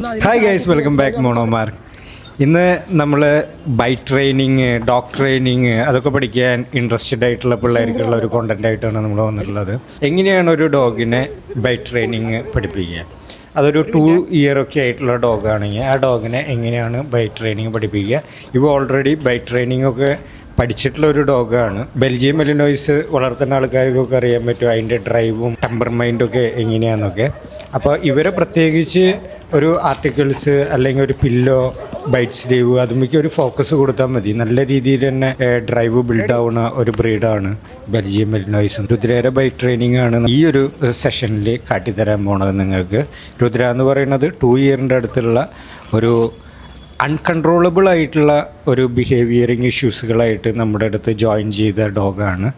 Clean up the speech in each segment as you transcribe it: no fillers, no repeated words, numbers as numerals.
Hi guys, welcome back Monomark. ഇന്ന് നമ്മൾ bike training, dog training അതൊക്കെ പഠിക്കാൻ ഇൻട്രസ്റ്റഡ് ആയിട്ടുള്ള പിള്ളേർക്കുള്ള ഒരു കോണ്ടന്റ് ആയിട്ടാണ് നമ്മൾ വന്നിട്ടുള്ളത്. എങ്ങനെയാണ് ഒരു ഡോഗിനെ ബൈക്ക് ട്രെയിനിങ് പഠിപ്പിക്കുക? അതൊരു 2 ഇയർ ഒക്കെ ആയിട്ടുള്ള ഡോഗാണെങ്കിൽ ആ ഡോഗിനെ എങ്ങനെയാണ് ബൈക്ക് ട്രെയിനിങ് പഠിപ്പിക്കുക? ഇപ്പോൾ ഓൾറെഡി ബൈക്ക് ട്രെയിനിങ് ഒക്കെ പഠിച്ചിട്ടുള്ള ഒരു ഡോഗാണ്. ബെൽജിയം മെലിനോയ്സ് വളർത്തുന്ന ആൾക്കാർക്കൊക്കെ അറിയാൻ പറ്റും അതിൻ്റെ ഡ്രൈവും ടെമ്പർമൈൻഡും ഒക്കെ എങ്ങനെയാണെന്നൊക്കെ. അപ്പോൾ ഇവരെ പ്രത്യേകിച്ച് ഒരു ആർട്ടിക്കിൾസ് അല്ലെങ്കിൽ ഒരു പില്ലോ, ബൈറ്റ് സ്ലീവ് അതുമിക്ക് ഒരു ഫോക്കസ് കൊടുത്താൽ മതി. നല്ല രീതിയിൽ തന്നെ ഡ്രൈവ് ബിൽഡ് ആവുന്ന ഒരു ബ്രീഡാണ് ബെൽജിയം മെലിനോയ്സ്. രുദ്രയുടെ ബൈക്ക് ട്രെയിനിങ് ആണ് ഈ ഒരു സെഷനിൽ കാട്ടിത്തരാൻ പോണത് നിങ്ങൾക്ക്. രുദ്ര എന്ന് പറയുന്നത് 2 ഇയറിൻ്റെ അടുത്തുള്ള ഒരു അൺകൺട്രോളബിൾ ആയിട്ടുള്ള ഒരു ബിഹേവിയറിങ് ഇഷ്യൂസുകളായിട്ട് നമ്മുടെ അടുത്ത് ജോയിൻ ചെയ്ത ഡോഗാണ്.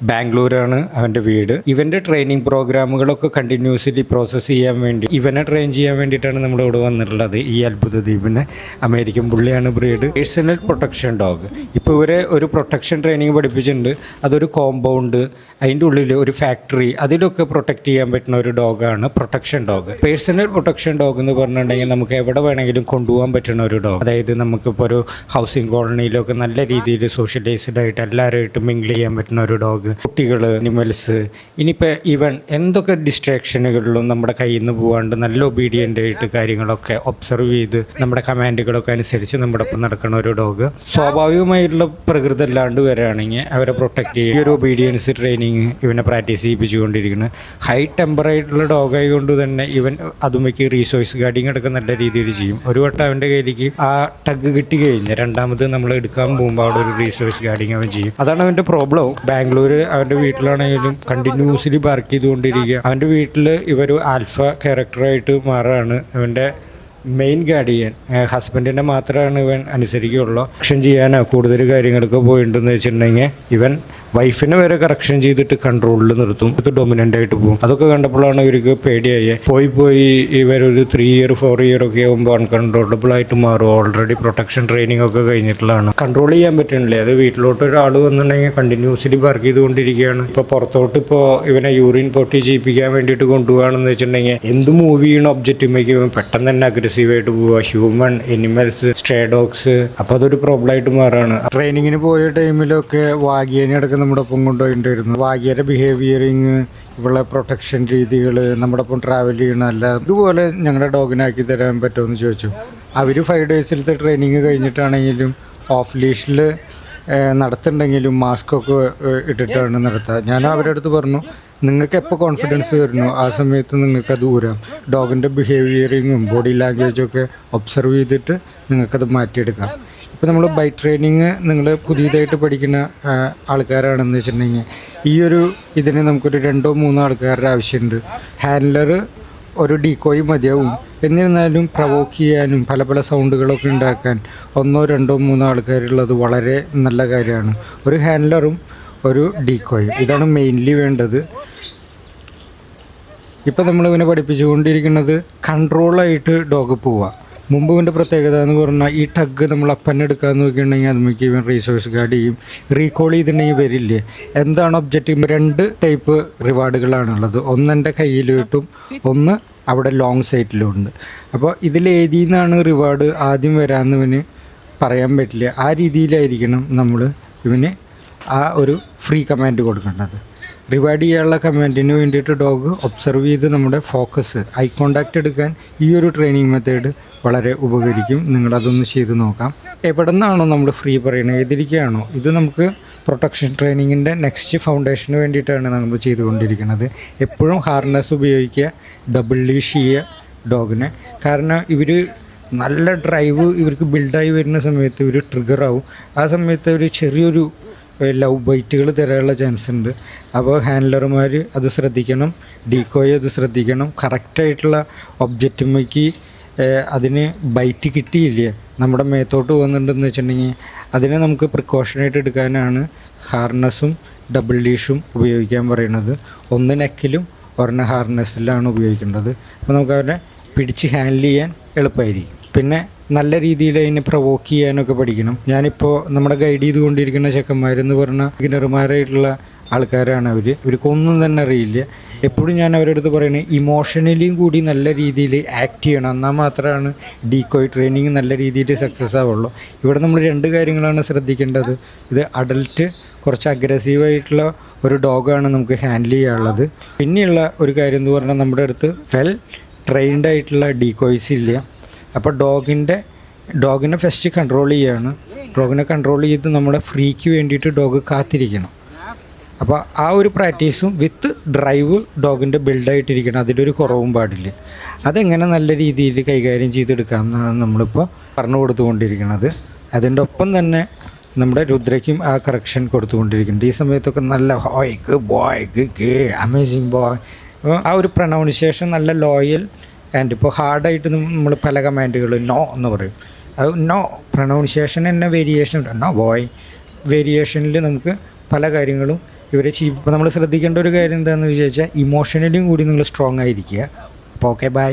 ബാംഗ്ലൂരാണ് അവൻ്റെ വീട്. ഇവൻ്റെ ട്രെയിനിങ് പ്രോഗ്രാമുകളൊക്കെ കണ്ടിന്യൂസ്ലി പ്രോസസ്സ് ചെയ്യാൻ വേണ്ടി, ഇവനെ ട്രെയിൻ ചെയ്യാൻ വേണ്ടിയിട്ടാണ് നമ്മുടെ ഇവിടെ വന്നിട്ടുള്ളത്. ഈ അത്ഭുത ദ്വീപിന് അമേരിക്കൻ പുള്ളിയാണ് ബ്രീഡ്. Personal protection dog. ഇപ്പോൾ ഇവരെ ഒരു പ്രൊട്ടക്ഷൻ ട്രെയിനിങ് പഠിപ്പിച്ചിട്ടുണ്ട്. അതൊരു കോമ്പൗണ്ട്, അതിൻ്റെ ഉള്ളിൽ ഒരു ഫാക്ടറി, അതിലൊക്കെ പ്രൊട്ടക്റ്റ് ചെയ്യാൻ പറ്റുന്ന ഒരു ഡോഗാണ് protection dog. Personal protection dog എന്ന് പറഞ്ഞിട്ടുണ്ടെങ്കിൽ നമുക്ക് എവിടെ വേണമെങ്കിലും കൊണ്ടുപോകാൻ പറ്റുന്ന ഒരു ഡോഗ്. അതായത് നമുക്കിപ്പോൾ ഒരു ഹൗസിംഗ് കോളനിയിലൊക്കെ നല്ല രീതിയിൽ സോഷ്യലൈസ്ഡ് ആയിട്ട് എല്ലാവരുമായിട്ട് മിങ്കിൾ ചെയ്യാൻ പറ്റുന്ന ഒരു ഡോഗ്. കുട്ടികൾ, അനിമൽസ്, ഇനിയിപ്പോൾ ഈവൻ എന്തൊക്കെ ഡിസ്ട്രാക്ഷനുകളിലും നമ്മുടെ കയ്യിൽ നിന്ന് പോകാണ്ട് നല്ല ഒബീഡിയൻ്റ് ആയിട്ട് കാര്യങ്ങളൊക്കെ ഒബ്സർവ് ചെയ്ത് നമ്മുടെ കമാൻഡുകളൊക്കെ അനുസരിച്ച് നമ്മുടെ ഒപ്പം നടക്കുന്ന ഒരു ഡോഗ്. സ്വാഭാവികമായിട്ടുള്ള പ്രകൃതി അല്ലാണ്ട് വരികയാണെങ്കിൽ അവരെ പ്രൊട്ടക്റ്റ് ചെയ്യുക. ഈ ഒരു ഒബീഡിയൻസ് ട്രെയിനിങ് ഇവനെ പ്രാക്ടീസ് ചെയ്യിപ്പിച്ചുകൊണ്ടിരിക്കുന്നത്. ഹൈ ടെമ്പറായിട്ടുള്ള ഡോഗായി കൊണ്ട് തന്നെ ഇവൻ അതുമയ്ക്ക് റീസോഴ്സ് ഗാർഡിങ് ഒക്കെ നല്ല രീതിയിൽ ചെയ്യും. ഒരു വട്ടം അവൻ്റെ കയ്യിലേക്ക് ആ ടഗ് കിട്ടി കഴിഞ്ഞ് രണ്ടാമത് നമ്മൾ എടുക്കാൻ പോകുമ്പോൾ അവിടെ ഒരു റീസോഴ്സ് ഗാർഡിങ് അവൻ ചെയ്യും. അതാണ് അവൻ്റെ പ്രോബ്ലം. ബാംഗ്ലൂർ അവൻ്റെ വീട്ടിലാണെങ്കിലും കണ്ടിന്യൂസ്ലി വർക്ക് ചെയ്തുകൊണ്ടിരിക്കുക. അവൻ്റെ വീട്ടിൽ ഇവർ ആൽഫ ക്യാരക്ടറായിട്ട് മാറുകയാണ്. അവൻ്റെ മെയിൻ ഗാർഡിയൻ ഹസ്ബൻഡിനെ മാത്രമാണ് ഇവൻ അനുസരിക്കുകയുള്ളൂ. കറക്ഷൻ ചെയ്യാനോ കൂടുതൽ കാര്യങ്ങളൊക്കെ പോയിട്ടുണ്ടെന്ന് വെച്ചിട്ടുണ്ടെങ്കിൽ ഇവൻ വൈഫിനെ വരെ കറക്ഷൻ ചെയ്തിട്ട് കൺട്രോളിൽ നിർത്തും. ഇത് ഡൊമിനൻ്റ് ആയിട്ട് പോകും. അതൊക്കെ കണ്ടപ്പോഴാണ് ഇവർക്ക് പേടിയായി. പോയി ഇവരൊരു 3 ഇയർ 4 ഇയർ ഒക്കെ ആകുമ്പോൾ അൺകൺട്രോളബിൾ ആയിട്ട് മാറും. ഓൾറെഡി പ്രൊട്ടക്ഷൻ ട്രെയിനിങ് ഒക്കെ കഴിഞ്ഞിട്ടുള്ളതാണ്. കൺട്രോൾ ചെയ്യാൻ പറ്റണില്ലേ. അത് വീട്ടിലോട്ട് ഒരാൾ വന്നിട്ടുണ്ടെങ്കിൽ കണ്ടിന്യൂസ്ലി വർക്ക് ചെയ്തുകൊണ്ടിരിക്കുകയാണ്. ഇപ്പോൾ പുറത്തോട്ട് ഇപ്പോൾ ഇവനെ യൂറിൻ പൊട്ടി ചെയ്യിപ്പിക്കാൻ വേണ്ടിയിട്ട് കൊണ്ടുപോകുകയാണെന്ന് വെച്ചിട്ടുണ്ടെങ്കിൽ എന്ത് മൂവ് ചെയ്യണ ഒബ്ജക്റ്റുമേക്ക് ഇവൻ പെട്ടെന്ന് തന്നെ അഗ്രസീവായിട്ട് പോവുക. Human, animals, stray dogs. അപ്പോൾ അതൊരു പ്രോബ്ലം ആയിട്ട് മാറുകയാണ്. ട്രെയിനിങ്ങിന് പോയ ടൈമിലൊക്കെ വാഗിയനെ അടക്കം നമ്മുടെ ഒപ്പം കൊണ്ടുപോയിട്ടുണ്ടായിരുന്നു. വാഗിയയുടെ ബിഹേവിയറിങ്, ഇവളെ പ്രൊട്ടക്ഷൻ രീതികൾ, നമ്മുടെ ഒപ്പം ട്രാവൽ ചെയ്യണമല്ല ഇതുപോലെ ഞങ്ങളുടെ ഡോഗിനാക്കി തരാൻ പറ്റുമെന്ന് ചോദിച്ചു. അവർ 5 ഡേയ്സിലത്തെ ട്രെയിനിങ് കഴിഞ്ഞിട്ടാണെങ്കിലും ഓഫ് ലീഷിൽ നടത്തുന്നുണ്ടെങ്കിലും മാസ്കൊക്കെ ഇട്ടിട്ടാണ് നടത്തുക. ഞാൻ അവരുടെ അടുത്ത് പറഞ്ഞു, നിങ്ങൾക്ക് എപ്പോൾ കോൺഫിഡൻസ് വരുന്നു ആ സമയത്ത് നിങ്ങൾക്കത് ഊരാം. ഡോഗിൻ്റെ ബിഹേവിയറിങ്ങും ബോഡി ലാംഗ്വേജൊക്കെ ഒബ്സർവ് ചെയ്തിട്ട് നിങ്ങൾക്കത് മാറ്റിയെടുക്കാം. ഇപ്പോൾ നമ്മൾ ബൈക്ക് ട്രെയിനിങ് നിങ്ങൾ പുതിയതായിട്ട് പഠിക്കുന്ന ആൾക്കാരാണെന്ന് വെച്ചിട്ടുണ്ടെങ്കിൽ ഇതിന് നമുക്കൊരു 2-3 ആൾക്കാരുടെ ആവശ്യമുണ്ട്. ഹാൻഡ്ലർ ഒരു ഡീക്കോയും മതിയാവും. എന്നിരുന്നാലും പ്രവോക്ക് ചെയ്യാനും പല സൗണ്ടുകളൊക്കെ ഉണ്ടാക്കാൻ 1-2-3 ആൾക്കാരുള്ളത് വളരെ നല്ല കാര്യമാണ്. ഒരു ഹാൻഡ്ലറും ഒരു ഡീക്കോയും, ഇതാണ് മെയിൻലി വേണ്ടത്. ഇപ്പോൾ നമ്മളിവനെ പഠിപ്പിച്ചുകൊണ്ടിരിക്കുന്നത് കൺട്രോളായിട്ട് ഡോഗ് പോവുക. മുമ്പ് ഇവൻ്റെ പ്രത്യേകത എന്ന് പറഞ്ഞാൽ ഈ ടഗ് നമ്മൾ അപ്പന്നെ എടുക്കാൻ നോക്കിയിട്ടുണ്ടെങ്കിൽ അതുമിക്ക് ഇവൻ റീസോഴ്സ് ഗാർഡ് ചെയ്യും. റീകോൾ ചെയ്തിട്ടുണ്ടെങ്കിൽ വരില്ലേ. എന്താണ് ഒബ്ജക്റ്റീവ്? 2 ടൈപ്പ് റിവാർഡുകളാണുള്ളത്. ഒന്ന് എൻ്റെ കയ്യിൽ കിട്ടും, ഒന്ന് അവിടെ ലോങ് സൈറ്റിലും ഉണ്ട്. അപ്പോൾ ഇതിലേതിൽ നിന്നാണ് റിവാർഡ് ആദ്യം വരാമെന്ന് പറയാൻ പറ്റില്ല. ആ രീതിയിലായിരിക്കണം നമ്മൾ ഇവന് ആ ഒരു ഫ്രീ കമാൻഡ് കൊടുക്കേണ്ടത്. റിവാർഡ് ചെയ്യാനുള്ള കമാൻഡിന് വേണ്ടിയിട്ട് ഡോഗ് ഒബ്സർവ് ചെയ്ത് നമ്മുടെ ഫോക്കസ്, ഐ കോണ്ടാക്റ്റ് എടുക്കാൻ ഈ ഒരു ട്രെയിനിങ് മെത്തേഡ് വളരെ ഉപകരിക്കും. നിങ്ങളതൊന്ന് ചെയ്ത് നോക്കാം. എവിടെ നിന്നാണോ നമ്മൾ ഫ്രീ പറയുന്നത്, ഏതിരിക്കുകയാണോ, ഇത് നമുക്ക് പ്രൊട്ടക്ഷൻ ട്രെയിനിങ്ങിൻ്റെ നെക്സ്റ്റ് ഫൗണ്ടേഷന് വേണ്ടിയിട്ടാണ് നമ്മൾ ചെയ്തുകൊണ്ടിരിക്കുന്നത്. എപ്പോഴും ഹാർനസ് ഉപയോഗിക്കുക, ഡബിൾ ലീഷ് ചെയ്യുക ഡോഗിനെ. കാരണം ഇവർ നല്ല ഡ്രൈവ് ഇവർക്ക് ബിൽഡായി വരുന്ന സമയത്ത് ഇവർ ട്രിഗറാവും. ആ സമയത്ത് ഒരു ചെറിയൊരു ലവ് ബൈറ്റുകൾ തരാനുള്ള ചാൻസ് ഉണ്ട്. അപ്പോൾ ഹാൻഡ്ലർമാർ അത് ശ്രദ്ധിക്കണം, ഡീക്കോയെ അത് ശ്രദ്ധിക്കണം. കറക്റ്റായിട്ടുള്ള ഒബ്ജക്റ്റുമ്മയ്ക്ക് അതിന് ബൈറ്റ് കിട്ടിയില്ലേ, നമ്മുടെ മേത്തോട്ട് പോകുന്നുണ്ടെന്ന് വെച്ചിട്ടുണ്ടെങ്കിൽ അതിനെ നമുക്ക് പ്രിക്കോഷനായിട്ട് എടുക്കാനാണ് ഹാർനസും ഡബിൾ ലീഷും ഉപയോഗിക്കാൻ പറയുന്നത്. ഒന്ന് നെക്കിലും ഒരെണ്ണം ഹാർനസിലാണ് ഉപയോഗിക്കേണ്ടത്. അപ്പോൾ നമുക്ക് അവരെ പിടിച്ച് ഹാൻഡിൽ ചെയ്യാൻ എളുപ്പമായിരിക്കും. പിന്നെ നല്ല രീതിയിൽ അതിനെ പ്രൊവോക്ക് ചെയ്യാനൊക്കെ പഠിക്കണം. ഞാനിപ്പോൾ നമ്മുടെ ഗൈഡ് ചെയ്തുകൊണ്ടിരിക്കുന്ന ചെക്കന്മാരെന്ന് പറഞ്ഞാൽ ബിഗിനർമാരായിട്ടുള്ള ആൾക്കാരാണ് ഇവർക്കൊന്നും തന്നെ അറിയില്ല. എപ്പോഴും ഞാൻ അവരുടെ അടുത്ത് പറയുന്നത് ഇമോഷണലിയും കൂടി നല്ല രീതിയിൽ ആക്ട് ചെയ്യണം, എന്നാൽ മാത്രമാണ് ഡീകോയ് ട്രെയിനിങ് നല്ല രീതിയിൽ സക്സസ് ആവുള്ളൂ. ഇവിടെ നമ്മൾ 2 കാര്യങ്ങളാണ് ശ്രദ്ധിക്കേണ്ടത്. ഇത് അഡൽട്ട് കുറച്ച് അഗ്രസീവായിട്ടുള്ള ഒരു ഡോഗാണ് നമുക്ക് ഹാൻഡിൽ ചെയ്യാനുള്ളത്. പിന്നെയുള്ള ഒരു കാര്യം എന്ന് പറഞ്ഞാൽ നമ്മുടെ അടുത്ത് വെൽ ട്രെയിൻഡ് ആയിട്ടുള്ള ഡീകോയ്സ് ഇല്ല. അപ്പോൾ ഡോഗിനെ ഫസ്റ്റ് കൺട്രോൾ ചെയ്യാണ്. ഡോഗിനെ കൺട്രോൾ ചെയ്ത് നമ്മുടെ ഫ്രീക്ക് വേണ്ടിയിട്ട് ഡോഗ് കാത്തിരിക്കണം. അപ്പോൾ ആ ഒരു പ്രാക്ടീസും വിത്ത് ഡ്രൈവ് ഡോഗിൻ്റെ ബിൽഡായിട്ടിരിക്കണം, അതിലൊരു കുറവും പാടില്ല. അതെങ്ങനെ നല്ല രീതിയിൽ കൈകാര്യം ചെയ്തെടുക്കാമെന്നാണ് നമ്മളിപ്പോൾ പറഞ്ഞു കൊടുത്തുകൊണ്ടിരിക്കുന്നത്. അതിൻ്റെ ഒപ്പം തന്നെ നമ്മുടെ രുദ്രയ്ക്കും ആ കറക്ഷൻ കൊടുത്തുകൊണ്ടിരിക്കുന്നുണ്ട്. ഈ സമയത്തൊക്കെ നല്ല ഹോയ് ഗുഡ് ബോയ് ഗേ അമേസിങ് ബോയ്, ആ ഒരു പ്രൊനൗൺസിയേഷൻ നല്ല ലോയൽ ആൻഡ് ഇപ്പോൾ ഹാർഡായിട്ട് നമ്മൾ പല കമാൻഡുകൾ നോ എന്ന് പറയും. അത് നോ പ്രൊനൗൺസിയേഷൻ തന്നെ വേരിയേഷൻ ഉണ്ട്. നോ ബോയ് വേരിയേഷനിൽ നമുക്ക് പല കാര്യങ്ങളും ഇവരെ ഇപ്പോൾ നമ്മൾ ശ്രദ്ധിക്കേണ്ട ഒരു കാര്യം എന്താണെന്ന് വിചാരിച്ചാൽ ഇമോഷണലിയും കൂടി നിങ്ങൾ സ്ട്രോങ് ആയിരിക്കുക. അപ്പോൾ ഓക്കെ ബൈ.